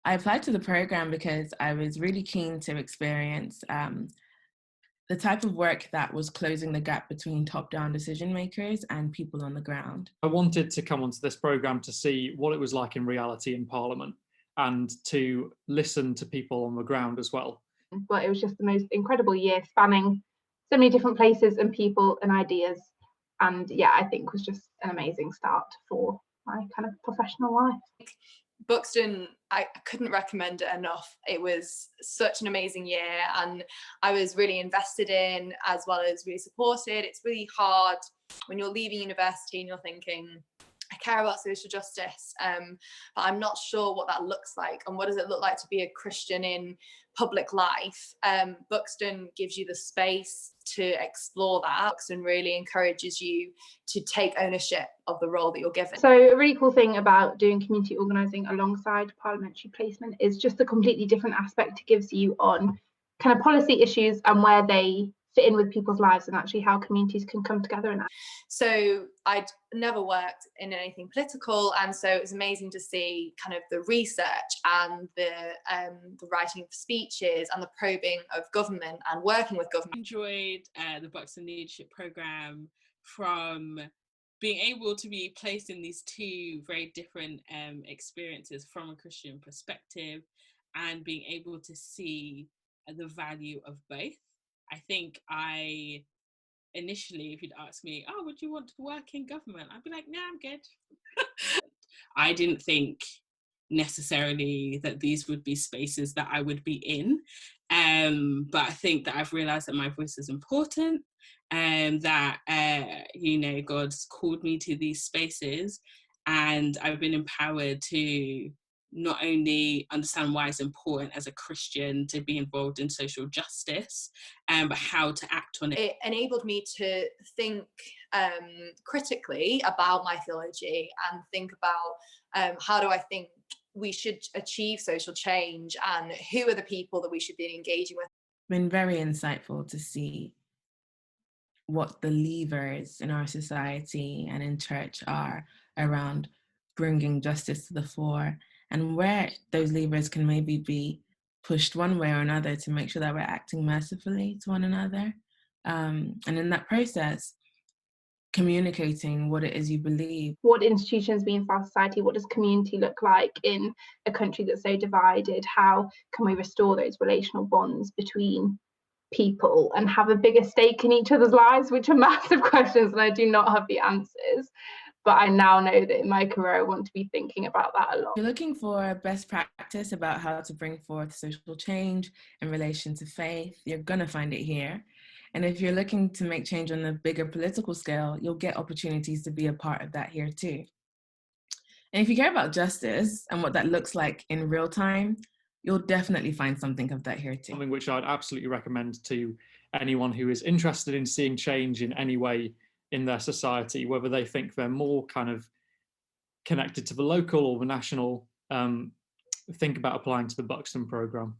I applied to the program because I was really keen to experience the type of work that was closing the gap between top-down decision makers and people on the ground. I wanted to come onto this programme to see what it was like in reality in Parliament and to listen to people on the ground as well. But it was just the most incredible year, spanning so many different places and people and ideas. And yeah, I think was just an amazing start for my kind of professional life. Buxton, I couldn't recommend it enough. It was such an amazing year and I was really invested in as well as really supported. It's really hard when you're leaving university and you're thinking, I care about social justice, but I'm not sure what that looks like and what does it look like to be a Christian in public life. Buxton gives you the space to explore that. Buxton really encourages you to take ownership of the role that you're given. So a really cool thing about doing community organising alongside parliamentary placement is just the completely different aspect it gives you on kind of policy issues and where they fit in with people's lives and actually how communities can come together and act. So I'd never worked in anything political, and so it was amazing to see kind of the research and the writing of speeches and the probing of government and working with government. I enjoyed the Buxton Leadership Programme from being able to be placed in these two very different experiences from a Christian perspective and being able to see the value of both. I think initially, if you'd ask me, oh, would you want to work in government? I'd be like, nah, I'm good. I didn't think necessarily that these would be spaces that I would be in. But I think that I've realised that my voice is important and that, God's called me to these spaces and I've been empowered to not only understand why it's important as a Christian to be involved in social justice, but how to act on it. It enabled me to think critically about my theology and think about how do I think we should achieve social change and who are the people that we should be engaging with. It's been very insightful to see what the levers in our society and in church are around bringing justice to the fore, and where those levers can maybe be pushed one way or another to make sure that we're acting mercifully to one another. And in that process, communicating what it is you believe. What institutions mean for our society? What does community look like in a country that's so divided? How can we restore those relational bonds between people and have a bigger stake in each other's lives, which are massive questions and I do not have the answers. But I now know that in my career, I want to be thinking about that a lot. If you're looking for best practice about how to bring forth social change in relation to faith, you're going to find it here. And if you're looking to make change on a bigger political scale, you'll get opportunities to be a part of that here too. And if you care about justice and what that looks like in real time, you'll definitely find something of that here too. Something which I'd absolutely recommend to anyone who is interested in seeing change in any way in their society, whether they think they're more kind of connected to the local or the national, think about applying to the Buxton programme.